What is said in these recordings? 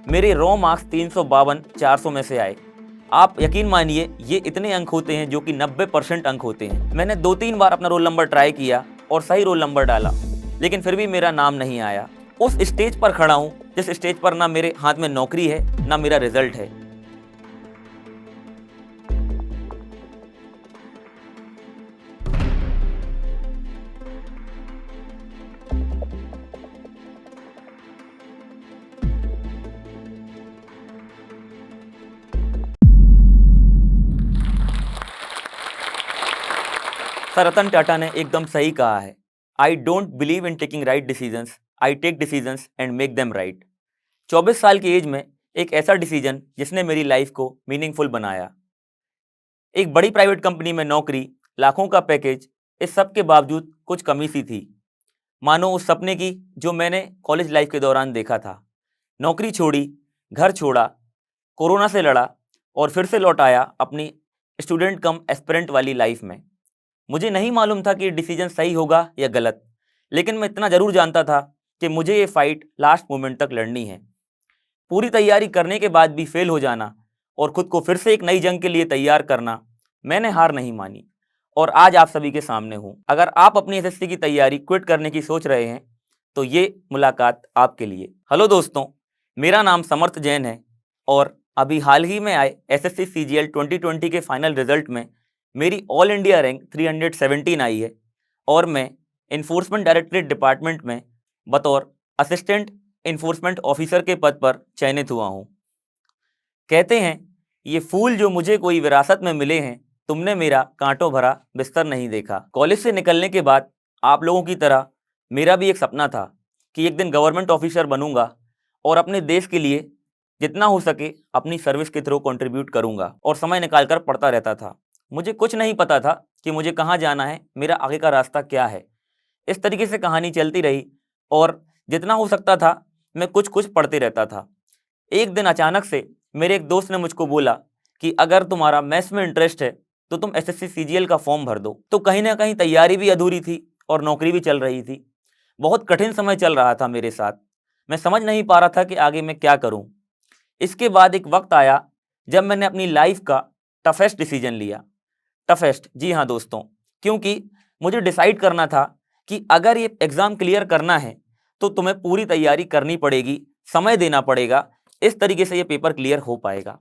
मेरे raw marks 352 400 में से आए। आप यकीन मानिए ये इतने अंक होते हैं जो कि 90% अंक होते हैं। मैंने 2-3 बार अपना रोल नंबर ट्राई किया और सही रोल नंबर डाला, लेकिन फिर भी मेरा नाम नहीं आया। उस स्टेज पर खड़ा हूँ जिस स्टेज पर ना मेरे हाथ में नौकरी है ना मेरा रिजल्ट है। सर रतन टाटा ने एकदम सही कहा है, I don't believe in taking right decisions, I take decisions and make them right. 24 साल की एज में एक ऐसा डिसीजन जिसने मेरी लाइफ को मीनिंगफुल बनाया। एक बड़ी प्राइवेट कंपनी में नौकरी, लाखों का पैकेज, इस सब के बावजूद कुछ कमी सी थी। मानो उस सपने की जो मैंने कॉलेज लाइफ के दौरान देखा था। नौकरी छोड़ी, घर छोड़ा, कोरोना से लड़ा और फिर से लौट आया अपनी स्टूडेंट कम एस्पिरेंट वाली लाइफ में। मुझे नहीं मालूम था कि ये डिसीजन सही होगा या गलत, लेकिन मैं इतना ज़रूर जानता था कि मुझे ये फाइट लास्ट मोमेंट तक लड़नी है। पूरी तैयारी करने के बाद भी फेल हो जाना और खुद को फिर से एक नई जंग के लिए तैयार करना, मैंने हार नहीं मानी और आज आप सभी के सामने हूँ। अगर आप अपनी एसएससी की तैयारी क्विट करने की सोच रहे हैं तो ये मुलाकात आपके लिए। हेलो दोस्तों, मेरा नाम समर्थ जैन है और अभी हाल ही में आए एसएससी सीजीएल 2020 के फाइनल रिजल्ट में मेरी ऑल इंडिया रैंक 317 आई है और मैं इन्फोर्समेंट डायरेक्टरेट डिपार्टमेंट में बतौर असिस्टेंट इन्फोर्समेंट ऑफिसर के पद पर चयनित हुआ हूँ। कहते हैं ये फूल जो मुझे कोई विरासत में मिले हैं, तुमने मेरा कांटों भरा बिस्तर नहीं देखा। कॉलेज से निकलने के बाद आप लोगों की तरह मेरा भी एक सपना था कि एक दिन गवर्नमेंट ऑफिसर बनूंगा और अपने देश के लिए जितना हो सके अपनी सर्विस के थ्रू कंट्रीब्यूट करूंगा और समय निकालकर पढ़ता रहता था। मुझे कुछ नहीं पता था कि मुझे कहाँ जाना है, मेरा आगे का रास्ता क्या है। इस तरीके से कहानी चलती रही और जितना हो सकता था मैं कुछ कुछ पढ़ते रहता था। एक दिन अचानक से मेरे एक दोस्त ने मुझको बोला कि अगर तुम्हारा मैथ्स में इंटरेस्ट है तो तुम एसएससी सीजीएल का फॉर्म भर दो। तो कहीं ना कहीं तैयारी भी अधूरी थी और नौकरी भी चल रही थी। बहुत कठिन समय चल रहा था मेरे साथ। मैं समझ नहीं पा रहा था कि आगे मैं क्या करूं। इसके बाद एक वक्त आया जब मैंने अपनी लाइफ का टफेस्ट डिसीजन लिया। टफेस्ट, जी हाँ दोस्तों, क्योंकि मुझे डिसाइड करना था कि अगर ये एग्ज़ाम क्लियर करना है तो तुम्हें पूरी तैयारी करनी पड़ेगी, समय देना पड़ेगा, इस तरीके से ये पेपर क्लियर हो पाएगा।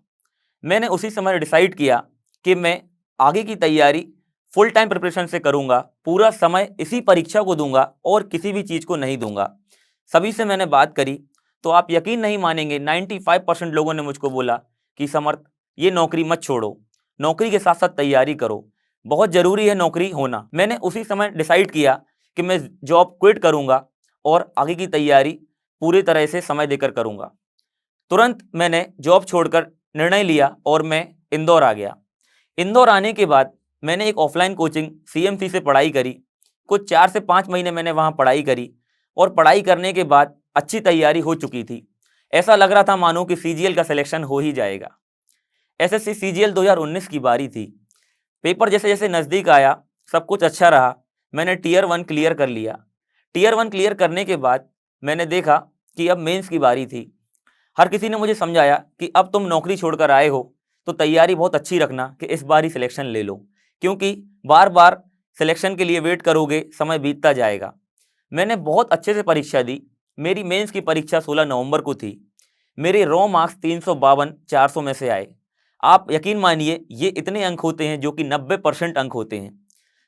मैंने उसी समय डिसाइड किया कि मैं आगे की तैयारी फुल टाइम प्रिपरेशन से करूंगा, पूरा समय इसी परीक्षा को दूंगा और किसी भी चीज़ को नहीं दूंगा। सभी से मैंने बात करी तो आप यकीन नहीं मानेंगे, 95% लोगों ने मुझको बोला कि समर्थ ये नौकरी मत छोड़ो, नौकरी के साथ साथ तैयारी करो, बहुत ज़रूरी है नौकरी होना। मैंने उसी समय डिसाइड किया कि मैं जॉब क्विट करूंगा और आगे की तैयारी पूरी तरह से समय देकर करूंगा। तुरंत मैंने जॉब छोड़कर निर्णय लिया और मैं इंदौर आ गया। इंदौर आने के बाद मैंने एक ऑफलाइन कोचिंग सीएमसी से पढ़ाई करी। कुछ 4 से 5 महीने मैंने वहाँ पढ़ाई करी और पढ़ाई करने के बाद अच्छी तैयारी हो चुकी थी। ऐसा लग रहा था मानो कि सीजीएल का सिलेक्शन हो ही जाएगा। एसएससी सीजीएल 2019 की बारी थी। पेपर जैसे जैसे नज़दीक आया सब कुछ अच्छा रहा। मैंने टीयर 1 क्लियर कर लिया। टीयर 1 क्लियर करने के बाद मैंने देखा कि अब मेंस की बारी थी। हर किसी ने मुझे समझाया कि अब तुम नौकरी छोड़कर आए हो तो तैयारी बहुत अच्छी रखना कि इस बार ही सिलेक्शन ले लो, क्योंकि बार बार सिलेक्शन के लिए वेट करोगे समय बीतता जाएगा। मैंने बहुत अच्छे से परीक्षा दी। मेरी मेंस की परीक्षा 16 नवंबर को थी। मेरे रॉ मार्क्स 352 400 में से आए। आप यकीन मानिए ये इतने अंक होते हैं जो कि 90% अंक होते हैं।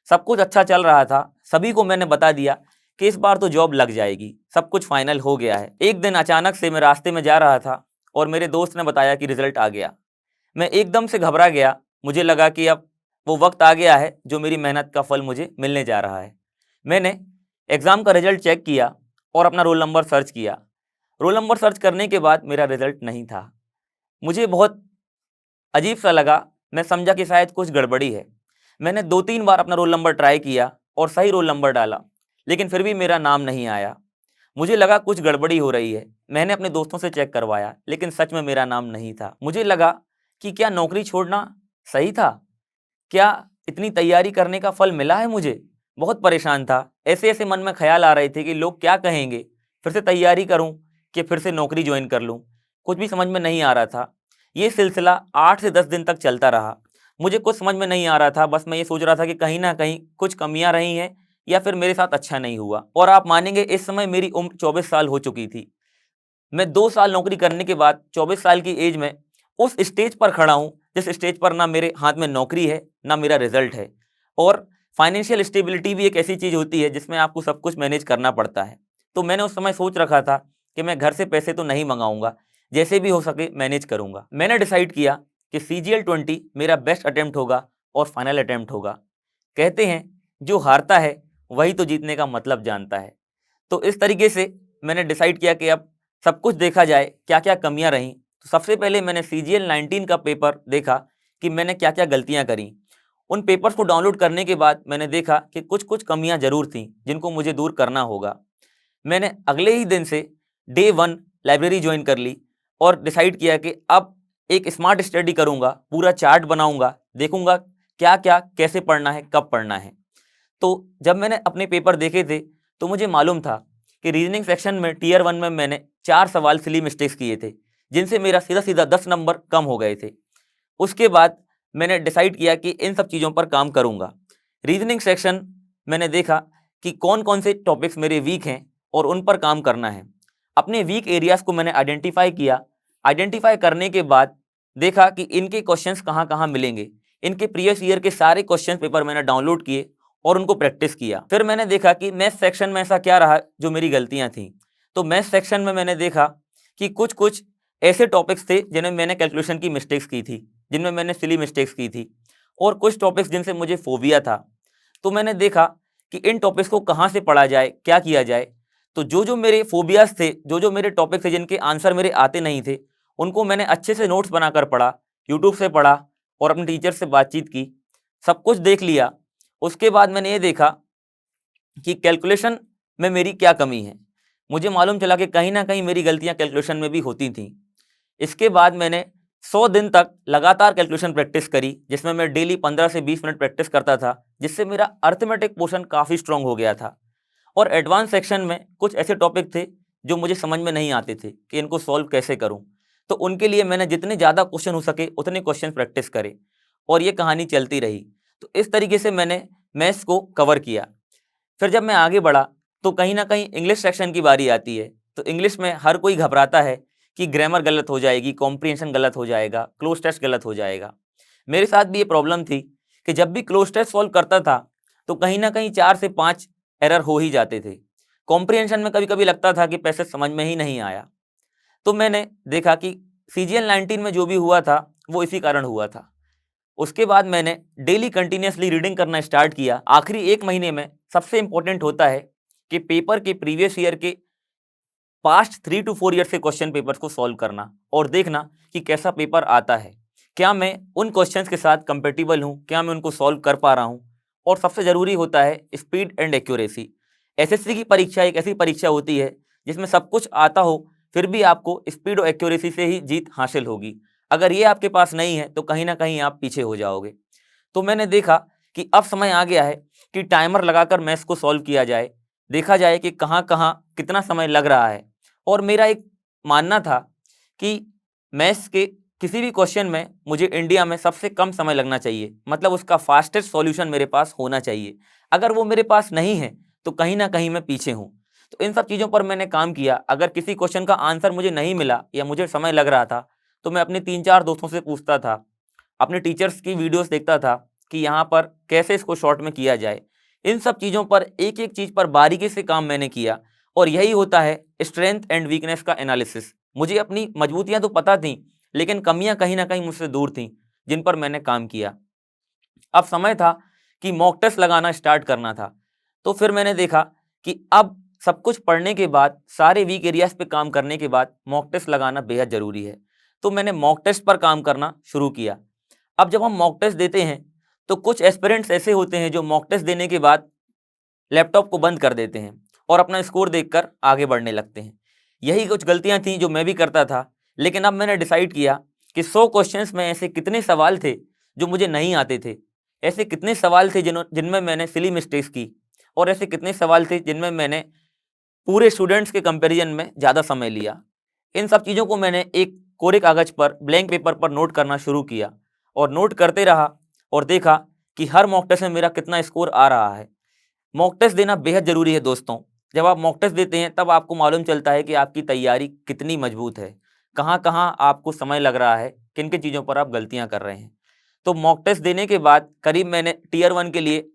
सब कुछ अच्छा चल रहा था। सभी को मैंने बता दिया कि इस बार तो जॉब लग जाएगी, सब कुछ फाइनल हो गया है। एक दिन अचानक से मैं रास्ते में जा रहा था और मेरे दोस्त ने बताया कि रिजल्ट आ गया। मैं एकदम से घबरा गया। मुझे लगा कि अब वो वक्त आ गया है जो मेरी मेहनत का फल मुझे मिलने जा रहा है। मैंने एग्ज़ाम का रिजल्ट चेक किया और अपना रोल नंबर सर्च किया। रोल नंबर सर्च करने के बाद मेरा रिजल्ट नहीं था। मुझे बहुत अजीब सा लगा। मैं समझा कि शायद कुछ गड़बड़ी है। मैंने 2-3 बार अपना रोल नंबर ट्राई किया और सही रोल नंबर डाला, लेकिन फिर भी मेरा नाम नहीं आया। मुझे लगा कुछ गड़बड़ी हो रही है। मैंने अपने दोस्तों से चेक करवाया, लेकिन सच में मेरा नाम नहीं था। मुझे लगा कि क्या नौकरी छोड़ना सही था? क्या इतनी तैयारी करने का फल मिला है मुझे? बहुत परेशान था। ऐसे ऐसे मन में ख्याल आ रहे थे कि लोग क्या कहेंगे, फिर से तैयारी करूं कि फिर से नौकरी ज्वाइन कर लूं। कुछ भी समझ में नहीं आ रहा था। ये सिलसिला 8 से 10 दिन तक चलता रहा। मुझे कुछ समझ में नहीं आ रहा था, बस मैं ये सोच रहा था कि कहीं न कहीं कुछ कमियाँ रही हैं या फिर मेरे साथ अच्छा नहीं हुआ। और आप मानेंगे इस समय मेरी उम्र 24 साल हो चुकी थी। मैं 2 साल नौकरी करने के बाद 24 साल की एज में उस स्टेज पर खड़ा हूँ, जिस स्टेज पर ना मेरे हाथ में नौकरी है, ना मेरा रिज़ल्ट है। और फाइनेंशियल स्टेबिलिटी भी एक ऐसी चीज़ होती है जिसमें आपको सब कुछ मैनेज करना पड़ता है। तो मैंने उस समय सोच रखा था कि मैं घर से पैसे तो नहीं मँगाऊँगा, जैसे भी हो सके मैनेज करूँगा। मैंने डिसाइड किया कि सीजीएल 20 मेरा बेस्ट अटेम्प्ट होगा और फाइनल अटेम्प्ट होगा। कहते हैं जो हारता है वही तो जीतने का मतलब जानता है। तो इस तरीके से मैंने डिसाइड किया कि अब सब कुछ देखा जाए, क्या-क्या कमियाँ रहीं। तो सबसे पहले मैंने सीजीएल 19 का पेपर देखा कि मैंने क्या-क्या गलतियाँ करी। उन पेपर्स को डाउनलोड करने के बाद मैंने देखा कि कुछ-कुछ कमियाँ ज़रूर थीं, जिनको मुझे दूर करना होगा। मैंने अगले ही दिन से डे 1 लाइब्रेरी जॉइन कर ली और डिसाइड किया कि अब एक स्मार्ट स्टडी करूँगा, पूरा चार्ट बनाऊँगा, देखूँगा क्या-क्या, कैसे पढ़ना है, कब पढ़ना है। तो जब मैंने अपने पेपर देखे थे, तो मुझे मालूम था कि रीजनिंग सेक्शन में टियर 1 में मैंने 4 सवाल सिली मिस्टेक्स किए थे, जिनसे मेरा सीधा-सीधा 10 नंबर कम हो गए थे। उसके बाद मैंने डिसाइड किया कि इन सब चीज़ों पर काम करूँगा। रीजनिंग सेक्शन मैंने देखा कि कौन-कौन से टॉपिक्स मेरे वीक हैं और उन पर काम करना है। अपने वीक एरियाज़ को मैंने आइडेंटिफ़ाई किया। आइडेंटिफ़ाई करने के बाद देखा कि इनके क्वेश्चंस कहाँ-कहाँ मिलेंगे। इनके प्रीवियस ईयर के सारे क्वेश्चन पेपर मैंने डाउनलोड किए और उनको प्रैक्टिस किया। फिर मैंने देखा कि मैथ्स सेक्शन में ऐसा क्या रहा जो मेरी गलतियाँ थीं। तो मैथ्स सेक्शन में मैंने देखा कि कुछ-कुछ ऐसे टॉपिक्स थे जिनमें मैंने कैलकुलेशन की मिस्टेक्स की थी, जिनमें मैंने सिली मिस्टेक्स की थी और कुछ टॉपिक्स जिनसे मुझे फ़ोबिया था। तो मैंने देखा कि इन टॉपिक्स को कहाँ से पढ़ा जाए, क्या किया जाए। तो जो-जो मेरे फ़ोबियाज़ थे, जो-जो मेरे टॉपिक थे जिनके आंसर मेरे आते नहीं थे, उनको मैंने अच्छे से नोट्स बनाकर पढ़ा, यूट्यूब से पढ़ा और अपने टीचर से बातचीत की। सब कुछ देख लिया। उसके बाद मैंने ये देखा कि कैलकुलेशन में मेरी क्या कमी है। मुझे मालूम चला कि कहीं न कहीं मेरी गलतियाँ कैलकुलेशन में भी होती थीं। इसके बाद मैंने 100 दिन तक लगातार कैलकुलेशन प्रैक्टिस करी, जिसमें मैं डेली 15 से 20 मिनट प्रैक्टिस करता था, जिससे मेरा अरिथमेटिक पोर्शन काफ़ी स्ट्रॉन्ग हो गया था। और एडवांस सेक्शन में कुछ ऐसे टॉपिक थे, जो मुझे समझ में नहीं आते थे कि इनको सॉल्व कैसे करूँ। तो उनके लिए मैंने जितने ज़्यादा क्वेश्चन हो सके, उतने क्वेश्चन प्रैक्टिस करे और ये कहानी चलती रही। तो इस तरीके से मैंने मैथ्स को कवर किया। फिर जब मैं आगे बढ़ा तो कहीं न कहीं इंग्लिश सेक्शन की बारी आती है। तो इंग्लिश में हर कोई घबराता है कि ग्रामर गलत हो जाएगी, कॉम्प्रिहेंशन गलत हो जाएगा, क्लोज़ टेस्ट गलत हो जाएगा। मेरे साथ भी ये प्रॉब्लम थी कि जब भी क्लोज़ टेस्ट सॉल्व करता था, तो कहीं न कहीं 4 से 5 एरर हो ही जाते थे। कॉम्प्रिहेंशन में कभी-कभी लगता था कि पैसेज समझ में ही नहीं आया। तो मैंने देखा कि सीजीएल 19 में जो भी हुआ था, वो इसी कारण हुआ था। उसके बाद मैंने डेली कंटिन्यूअसली रीडिंग करना स्टार्ट किया। आखिरी 1 महीने में सबसे इम्पोर्टेंट होता है कि पेपर के प्रीवियस ईयर के पास्ट 3 टू 4 ईयर से क्वेश्चन पेपर्स को सॉल्व करना और देखना कि कैसा पेपर आता है। क्या मैं उन क्वेश्चंस के साथ कंपैटिबल हूँ? क्या मैं उनको सॉल्व कर पा रहा हूँ? और सबसे ज़रूरी होता है स्पीड एंड एक्यूरेसी। एसएससी की परीक्षा एक ऐसी परीक्षा होती है जिसमें सब कुछ आता हो, फिर भी आपको स्पीड और एक्यूरेसी से ही जीत हासिल होगी। अगर ये आपके पास नहीं है तो कहीं न कहीं आप पीछे हो जाओगे। तो मैंने देखा कि अब समय आ गया है कि टाइमर लगाकर मैथ्स को सॉल्व किया जाए। देखा जाए कि कहाँ-कहाँ कितना समय लग रहा है। और मेरा एक मानना था कि मैथ्स के किसी भी क्वेश्चन में मुझे इंडिया में सबसे कम समय लगना चाहिए, मतलब उसका फास्टेस्ट सॉल्यूशन मेरे पास होना चाहिए। अगर वो मेरे पास नहीं है तो कहीं न कहीं मैं पीछे हूँ। तो इन सब चीज़ों पर मैंने काम किया। अगर किसी क्वेश्चन का आंसर मुझे नहीं मिला या मुझे समय लग रहा था, तो मैं अपने 3-4 दोस्तों से पूछता था, अपने टीचर्स की वीडियोज़ देखता था कि यहाँ पर कैसे इसको शॉर्ट में किया जाए। इन सब चीज़ों पर एक-एक चीज़ पर बारीकी से काम मैंने किया और यही होता है स्ट्रेंथ एंड वीकनेस का एनालिसिस। मुझे अपनी मजबूतियाँ तो पता थीं, लेकिन कमियाँ कहीं न कहीं मुझसे दूर थीं, जिन पर मैंने काम किया। अब समय था कि मॉक टेस्ट लगाना स्टार्ट करना था। तो फिर मैंने देखा कि अब सब कुछ पढ़ने के बाद, सारे वीक एरियाज़ पे काम करने के बाद मॉक टेस्ट लगाना बेहद ज़रूरी है। तो मैंने मॉक टेस्ट पर काम करना शुरू किया। अब जब हम मॉक टेस्ट देते हैं, तो कुछ एस्पिरेंट्स ऐसे होते हैं जो मॉक टेस्ट देने के बाद लैपटॉप को बंद कर देते हैं और अपना स्कोर देखकर आगे बढ़ने लगते हैं। यही कुछ गलतियाँ थीं जो मैं भी करता था, लेकिन अब मैंने डिसाइड किया कि 100 क्वेश्चंस में ऐसे कितने सवाल थे जो मुझे नहीं आते थे। ऐसे कितने सवाल थे जिनमें मैंने सिली मिस्टेक्स की और ऐसे कितने सवाल थे जिनमें मैंने पूरे स्टूडेंट्स के कंपैरिजन में ज़्यादा समय लिया। इन सब चीज़ों को मैंने एक कोरे कागज़ पर, ब्लैंक पेपर पर नोट करना शुरू किया और नोट करते रहा और देखा कि हर मॉक टेस्ट में मेरा कितना स्कोर आ रहा है। मॉक टेस्ट देना बेहद ज़रूरी है दोस्तों। जब आप मॉक टेस्ट देते हैं तब आपको मालूम चलता है कि आपकी तैयारी कितनी मजबूत है, कहाँ-कहाँ आपको समय लग रहा है, किन-किन चीज़ों पर आप गलतियाँ कर रहे हैं। तो मॉक टेस्ट देने के बाद करीब मैंने टियर 1 के लिए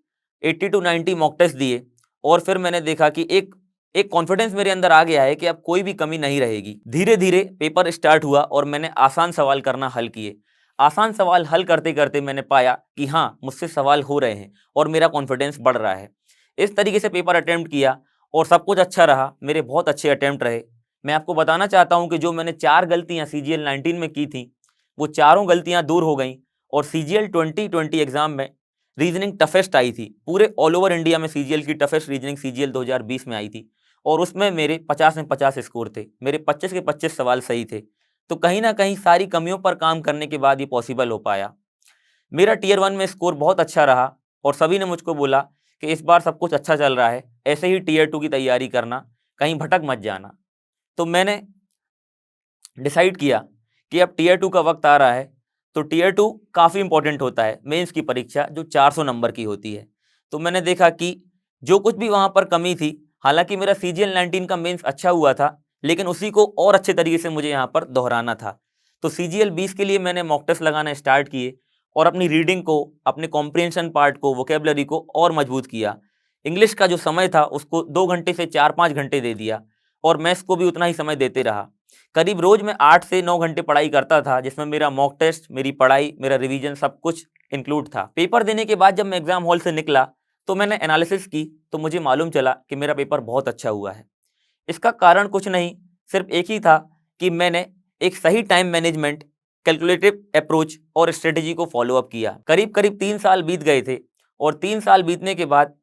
80 टू 90 मॉक टेस्ट दिए और फिर मैंने देखा कि एक कॉन्फिडेंस मेरे अंदर आ गया है कि अब कोई भी कमी नहीं रहेगी। धीरे-धीरे पेपर स्टार्ट हुआ और मैंने आसान सवाल करना हल किए। आसान सवाल हल करते-करते मैंने पाया कि हाँ, मुझसे सवाल हो रहे हैं और मेरा कॉन्फिडेंस बढ़ रहा है। इस तरीके से पेपर अटेम्प्ट किया और सब कुछ अच्छा रहा, मेरे बहुत अच्छे अटेम्प्ट रहे। मैं आपको बताना चाहता हूँ कि जो मैंने 4 गलतियाँ CGL 19 में की थी, वो चारों गलतियाँ दूर हो गईं और CGL 2020 एग्ज़ाम में रीजनिंग टफेस्ट आई थी। पूरे ऑल ओवर इंडिया में CGL की टफेस्ट रीजनिंग CGL 2020 में आई थी और उसमें मेरे 50 में 50 स्कोर थे। मेरे 25 के 25 सवाल सही थे। तो कहीं न कहीं सारी कमियों पर काम करने के बाद ये पॉसिबल हो पाया। मेरा टियर 1 में स्कोर बहुत अच्छा रहा और सभी ने मुझको बोला कि इस बार सब कुछ अच्छा चल रहा है, ऐसे ही टियर 2 की तैयारी करना, कहीं भटक मत जाना। तो मैंने डिसाइड किया कि अब टियर 2 का वक्त आ रहा है, तो टियर 2 काफ़ी इंपॉर्टेंट होता है, मेंस की परीक्षा जो 400 नंबर की होती है। तो मैंने देखा कि जो कुछ भी वहाँ पर कमी थी, हालांकि मेरा CGL 19 का मेंस अच्छा हुआ था, लेकिन उसी को और अच्छे तरीके से मुझे यहाँ पर दोहराना था। तो CGL 20 के लिए मैंने मॉक टेस्ट लगाना स्टार्ट किए और अपनी रीडिंग को, अपने कॉम्प्रिहेंशन पार्ट को, वोकेबलरी को और मजबूत किया। इंग्लिश का जो समय था उसको 2 घंटे से 4-5 घंटे दे दिया और मैथ्स को भी उतना ही समय देते रहा। करीब रोज़ मैं 8 से 9 घंटे पढ़ाई करता था, जिसमें मेरा मॉक टेस्ट, मेरी पढ़ाई, मेरा रिवीजन सब कुछ इंक्लूड था। पेपर देने के बाद जब मैं एग्ज़ाम हॉल से निकला, तो मैंने एनालिसिस की, तो मुझे मालूम चला कि मेरा पेपर बहुत अच्छा हुआ है। इसका कारण कुछ नहीं, सिर्फ एक ही था कि मैंने एक सही टाइम मैनेजमेंट, कैलकुलेटिव अप्रोच और स्ट्रेटेजी को फॉलो अप किया। करीब-करीब 3 साल बीत गए थे और 3 साल बीतने के बाद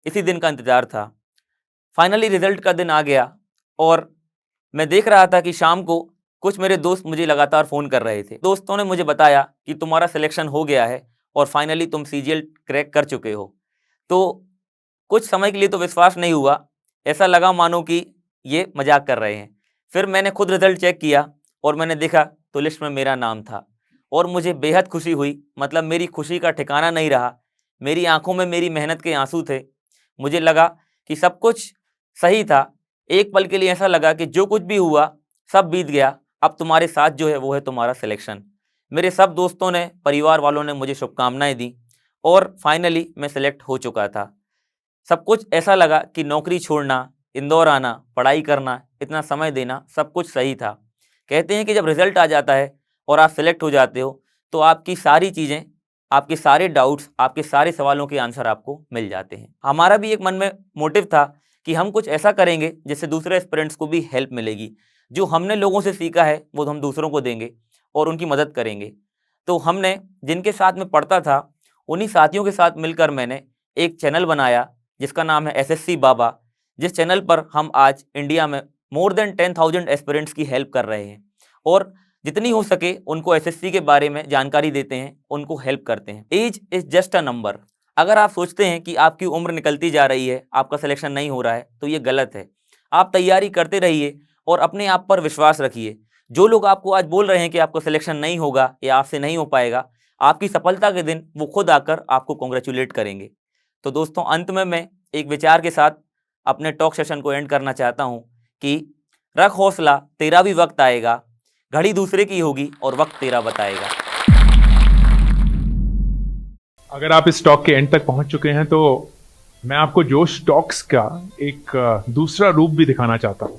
इसी दिन का इंतज़ार था। फाइनली रिज़ल्ट का दिन आ गया और मैं देख रहा था कि शाम को कुछ मेरे दोस्त मुझे लगातार फ़ोन कर रहे थे। दोस्तों ने मुझे बताया कि तुम्हारा सिलेक्शन हो गया है और फाइनली तुम CGL क्रैक कर चुके हो। तो कुछ समय के लिए तो विश्वास नहीं हुआ, ऐसा लगा मानो कि ये मजाक कर रहे हैं। फिर मैंने खुद रिजल्ट चेक किया और मैंने देखा तो लिस्ट में मेरा नाम था और मुझे बेहद खुशी हुई। मतलब मेरी खुशी का ठिकाना नहीं रहा। मेरी आंखों में मेरी मेहनत के आंसू थे। मुझे लगा कि सब कुछ सही था। एक पल के लिए ऐसा लगा कि जो कुछ भी हुआ सब बीत गया, अब तुम्हारे साथ जो है वो है तुम्हारा सिलेक्शन। मेरे सब दोस्तों ने, परिवार वालों ने मुझे शुभकामनाएं दी और फाइनली मैं सिलेक्ट हो चुका था। सब कुछ ऐसा लगा कि नौकरी छोड़ना, इंदौर आना, पढ़ाई करना, इतना समय देना, सब कुछ सही था। कहते हैं कि जब रिजल्ट आ जाता है और आप सिलेक्ट हो जाते हो तो आपकी सारी चीज़ें, आपके सारे डाउट्स, आपके सारे सवालों के आंसर आपको मिल जाते हैं। हमारा भी एक मन में मोटिव था कि हम कुछ ऐसा करेंगे जिससे दूसरे एस्पिरेंट्स को भी हेल्प मिलेगी। जो हमने लोगों से सीखा है वो हम दूसरों को देंगे और उनकी मदद करेंगे। तो हमने जिनके साथ में पढ़ता था, उन्हीं साथियों के साथ मिलकर मैंने एक चैनल बनाया जिसका नाम है SSC बाबा, जिस चैनल पर हम आज इंडिया में मोर देन 10,000 एस्पिरेंट्स की हेल्प कर रहे हैं और जितनी हो सके उनको SSC के बारे में जानकारी देते हैं, उनको हेल्प करते हैं। Age is just a number. अगर आप सोचते हैं कि आपकी उम्र निकलती जा रही है, आपका सिलेक्शन नहीं हो रहा है, तो ये गलत है। आप तैयारी करते रहिए और अपने आप पर विश्वास रखिए। जो लोग आपको आज बोल रहे हैं कि आपका सिलेक्शन नहीं होगा या आपसे नहीं हो पाएगा, आपकी सफलता के दिन वो खुद आकर आपको कॉन्ग्रेचुलेट करेंगे। तो दोस्तों, अंत में मैं एक विचार के साथ अपने टॉक सेशन को एंड करना चाहता हूँ कि रख हौसला, तेरा भी वक्त आएगा, घड़ी दूसरे की होगी और वक्त तेरा बताएगा। अगर आप इस टॉक के एंड तक पहुंच चुके हैं तो मैं आपको जोश टॉक्स का एक दूसरा रूप भी दिखाना चाहता हूं,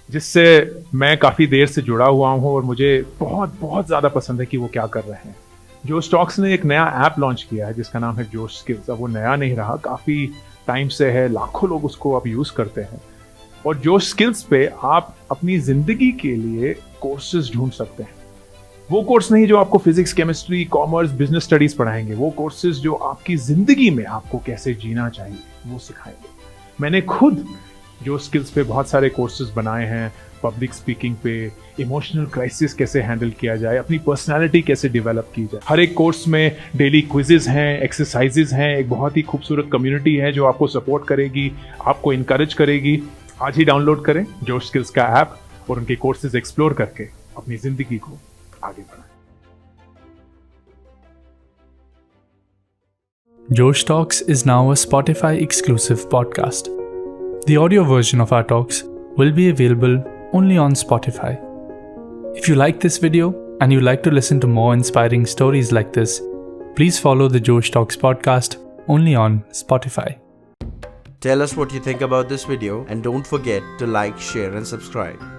जिससे मैं काफ़ी देर से जुड़ा हुआ हूं और मुझे बहुत बहुत ज़्यादा पसंद है कि वो क्या कर रहे हैं। जोश टॉक्स ने एक नया ऐप लॉन्च किया है जिसका नाम है जोश स्किल्स। अब वो नया नहीं रहा, काफ़ी टाइम से है, लाखों लोग उसको अब यूज़ करते हैं। और जोश स्किल्स पे आप अपनी ज़िंदगी के लिए कोर्सेज ढूंढ सकते हैं। वो कोर्स नहीं जो आपको physics, chemistry, commerce, business studies पढ़ाएंगे, वो कोर्सेज जो आपकी जिंदगी में आपको कैसे जीना चाहिए वो सिखाएंगे। मैंने खुद जो स्किल्स पे बहुत सारे कोर्सेज बनाए हैं, पब्लिक स्पीकिंग पे, इमोशनल क्राइसिस कैसे हैंडल किया जाए, अपनी पर्सनालिटी कैसे डेवलप की जाए। हर एक कोर्स में डेली क्विजेज हैं, एक्सरसाइजेज हैं, एक बहुत ही खूबसूरत कम्युनिटी है जो आपको सपोर्ट करेगी, आपको इनकरेज करेगी। आज ही डाउनलोड करें जोश स्किल्स का ऐप और उनके कोर्सेज एक्सप्लोर करके अपनी जिंदगी को आगे बढ़ाएं। Josh Talks is now a Spotify exclusive podcast. The audio version of our talks will be available only on Spotify. If you like this video and you like to listen to more inspiring stories like this, please follow the Josh Talks podcast only on Spotify. Tell us what you think about this video and don't forget to like, share and subscribe.